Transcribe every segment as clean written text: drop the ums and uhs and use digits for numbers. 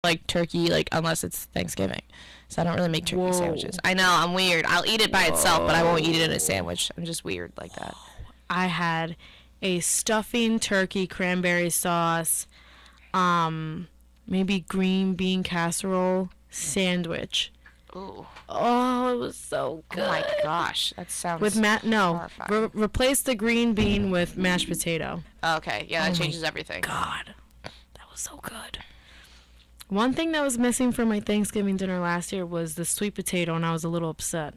like turkey, like unless it's Thanksgiving. So I don't really make turkey sandwiches. I know, I'm weird. I'll eat it by itself, but I won't eat it in a sandwich. I'm just weird like that. I had a stuffing turkey cranberry sauce, maybe green bean casserole sandwich. Ooh. Oh, it was so good. Oh my gosh, that sounds with replace the green bean with mashed potato. Okay, yeah, that changes everything. God, that was so good. One thing that was missing from my Thanksgiving dinner last year was the sweet potato, and I was a little upset.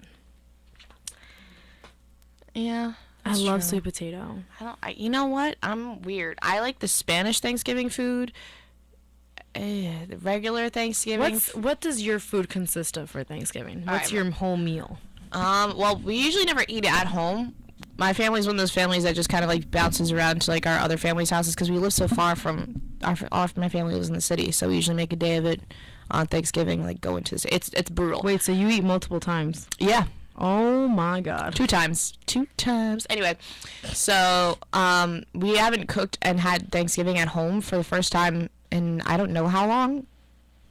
Yeah, I love sweet potato. You know what? I'm weird. I like the Spanish Thanksgiving food. The regular Thanksgiving. What does your food consist of for Thanksgiving? What's your whole meal? Well, we usually never eat it at home. My family's one of those families that just kind of like bounces around to like our other families' houses because we live so far from my family lives in the city, so we usually make a day of it on Thanksgiving. Like go into the city. It's brutal. Wait, so you eat multiple times? Yeah. Oh my God. 2 times. Anyway, so we haven't cooked and had Thanksgiving at home for the first time in I don't know how long.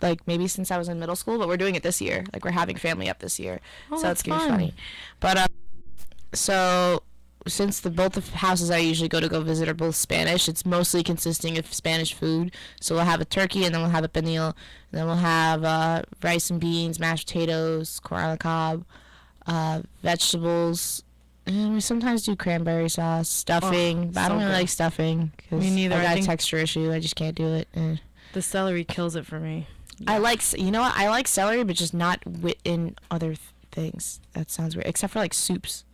Like maybe since I was in middle school, but we're doing it this year. Like we're having family up this year. Oh, so that's it's gonna be funny. But so since both the houses I usually go visit are both Spanish, it's mostly consisting of Spanish food. So we'll have a turkey, and then we'll have a pernil, and then we'll have rice and beans, mashed potatoes, corn on the cob, vegetables, and we sometimes do cranberry sauce, stuffing. But I don't really like stuffing because I got a texture issue. I just can't do it. The celery kills it for me. Yeah. I like celery, but just not in other things. That sounds weird. Except for like soups.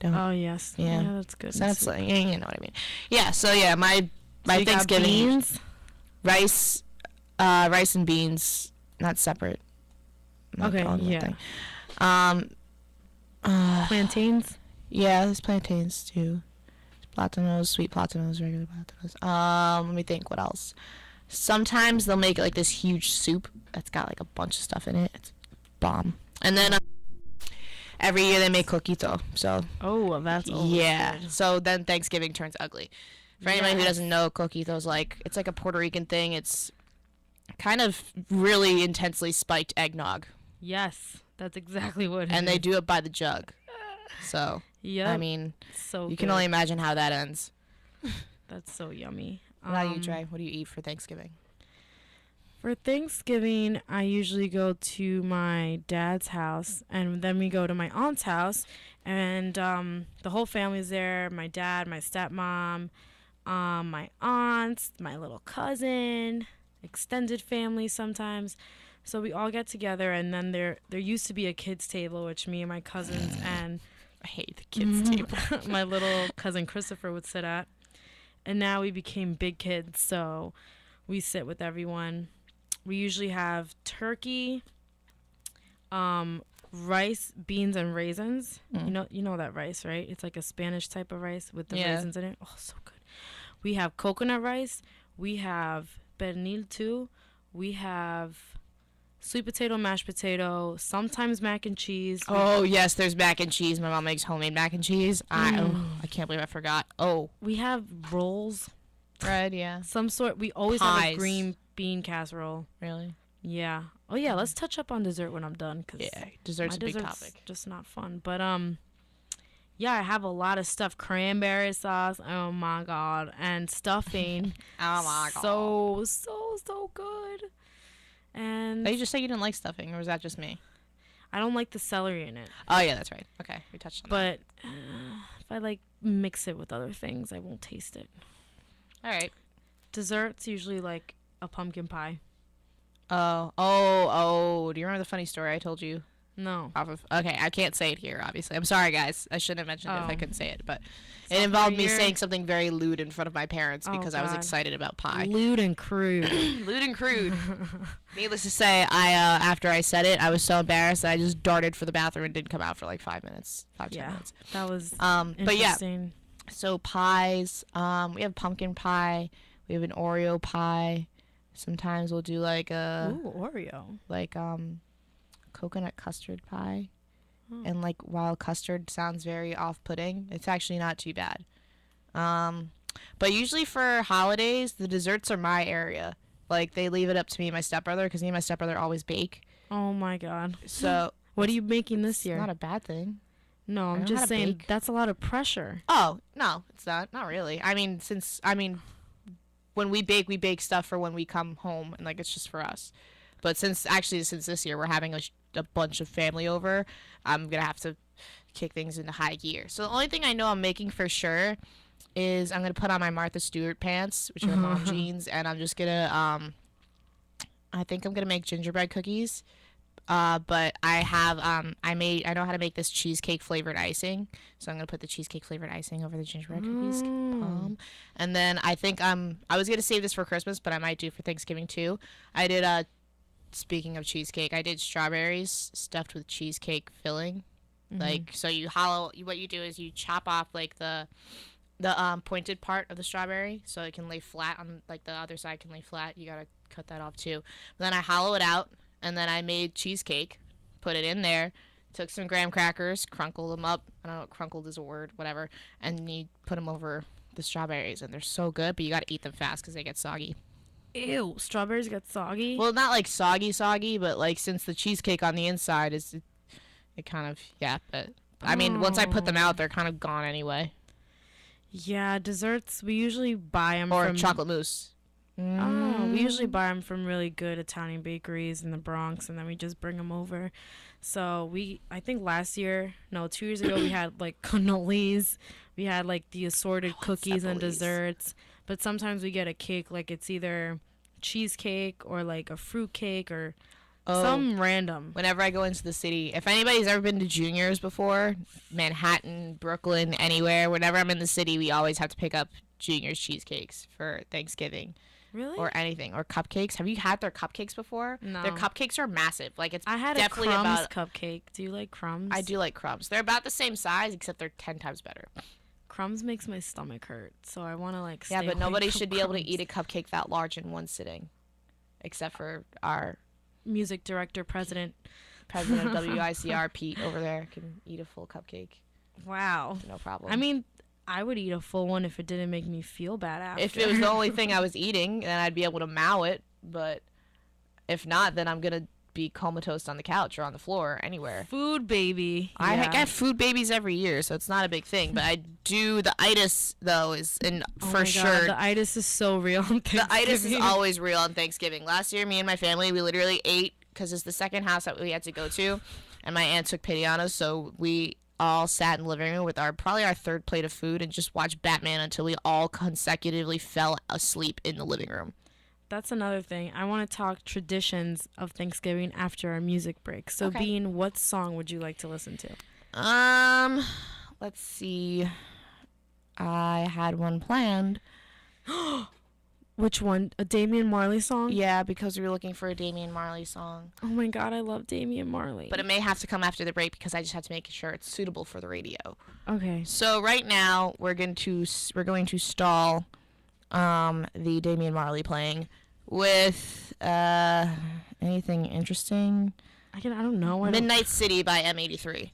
Oh yes. Yeah, that's good. So that's like, you know what I mean. Yeah. So yeah, my Thanksgiving beans, rice and beans, not separate. Okay. Yeah. Plantains. Yeah, there's plantains too. Platanos, sweet platanos, regular platanos. Let me think. What else? Sometimes they'll make like this huge soup that's got like a bunch of stuff in it. It's bomb. And then every year they make coquito. So that's good. So then Thanksgiving turns ugly. For anybody who doesn't know, coquito's it's like a Puerto Rican thing. It's kind of really intensely spiked eggnog. Yes, that's exactly what it is. And they do it by the jug. So I mean, you can only imagine how that ends. That's so yummy. What about you, Dre? What do you eat for Thanksgiving? For Thanksgiving, I usually go to my dad's house, and then we go to my aunt's house, and the whole family's there. My dad, my stepmom, my aunts, my little cousin, extended family sometimes. So we all get together, and then there used to be a kids' table, which me and my cousins and I hate the kids' table. My little cousin Christopher would sit at. And now we became big kids, so we sit with everyone. We usually have turkey, rice, beans, and raisins. You know that rice, right? It's like a Spanish type of rice with the raisins in it. Oh, so good. We have coconut rice. We have pernil too. We have sweet potato, mashed potato, sometimes mac and cheese. Oh, yes, there's mac and cheese. My mom makes homemade mac and cheese. I can't believe I forgot. Oh. We have rolls. Bread, yeah. Some sort. We always have a green bean casserole. Really? Yeah. Oh, yeah, let's touch up on dessert when I'm done. Cause dessert's a big topic. Just not fun. But, yeah, I have a lot of stuff. Cranberry sauce. Oh, my God. And stuffing. Oh, my God. So good. And did you just say you didn't like stuffing, or was that just me? I don't like the celery in it. Oh, yeah, that's right. Okay, we touched on that. But if I, mix it with other things, I won't taste it. All right. Dessert's usually, a pumpkin pie. Oh. Do you remember the funny story I told you? No. Okay, I can't say it here, obviously. I'm sorry, guys. I shouldn't have mentioned it if I couldn't say it, but it involved me saying something very lewd in front of my parents because I was excited about pie. Lewd and crude. Lewd and crude. Needless to say, after I said it, I was so embarrassed that I just darted for the bathroom and didn't come out for 5 minutes. 10 minutes. That was interesting. But yeah, so pies. We have pumpkin pie. We have an Oreo pie. Sometimes we'll do Oreo. Coconut custard pie. And while custard sounds very off-putting, it's actually not too bad. But usually for holidays, the desserts are my area. Like, they leave it up to me and my stepbrother, because me and my stepbrother always bake. Oh my God. So What are you making this it's year? not a bad thing. No, I I'm know how just to saying bake. that's a lot of pressure. Oh, no, it's not. Not really. I mean, when we bake stuff for when we come home, and, like, it's just for us. But since this year we're having a bunch of family over, I'm going to have to kick things into high gear. So the only thing I know I'm making for sure is I'm going to put on my Martha Stewart pants, which are mom jeans, and I'm just going to, I think I'm going to make gingerbread cookies. But I know how to make this cheesecake flavored icing. So I'm going to put the cheesecake flavored icing over the gingerbread cookies. And then I think I was going to save this for Christmas, but I might do for Thanksgiving too. I did, speaking of cheesecake, I did strawberries stuffed with cheesecake filling. Like, so what you do is you chop off, like, the pointed part of the strawberry so it can lay flat on, like, the other side can lay flat. You gotta cut that off too. But then I hollow it out, and then I made cheesecake, put it in there, took some graham crackers, crunkled them up. I don't know, crunkled is a word, whatever. And you put them over the strawberries, and they're so good, but you gotta eat them fast because they get soggy. Ew, strawberries get soggy? Well, not like soggy, but, like, since the cheesecake on the inside is, it kind of, yeah, but, I mean, once I put them out, they're kind of gone anyway. Yeah, desserts, we usually buy them Or from... chocolate mousse. Oh, we usually buy them from really good Italian bakeries in the Bronx, and then we just bring them over. So I think 2 years ago, we had, like, cannolis. We had, like, the assorted cookies and desserts. But sometimes we get a cake, like, it's either cheesecake or, like, a fruit cake or some random. Whenever I go into the city, if anybody's ever been to Junior's before, Manhattan, Brooklyn, anywhere, whenever I'm in the city, we always have to pick up Junior's cheesecakes for Thanksgiving. Really? Or anything. Or cupcakes. Have you had their cupcakes before? No. Their cupcakes are massive. Like, it's I had definitely a Crumbs cupcake. Do you like Crumbs? I do like Crumbs. They're about the same size, except they're 10 times better. Crumbs makes my stomach hurt, so I want to, like, stay Yeah, but away nobody from should be able to Crumbs. eat a cupcake that large in one sitting. Except for our music director, president of WICR, Pete, over there, can eat a full cupcake. Wow. No problem. I mean, I would eat a full one if it didn't make me feel bad after. If it was the only thing I was eating, then I'd be able to mow it. But if not, then I'm going to be comatose on the couch or on the floor, anywhere. Food baby. I Yeah. get food babies every year, so it's not a big thing. But I do, the itis, though, is for sure. God, the itis is so real on Thanksgiving. The itis is always real on Thanksgiving. Last year, me and my family, we literally ate, because it's the second house that we had to go to, and my aunt took pity on us, so we all sat in the living room with probably our third plate of food and just watched Batman until we all consecutively fell asleep in the living room. That's another thing. I want to talk traditions of Thanksgiving after our music break. So, Okay. Bean, what song would you like to listen to? Let's see. I had one planned. Which one? A Damian Marley song? Yeah, because we were looking for a Damian Marley song. Oh my God, I love Damian Marley. But it may have to come after the break because I just have to make sure it's suitable for the radio. Okay. So right now we're going to stall the Damian Marley playing with anything interesting. I don't know. Midnight City by M83.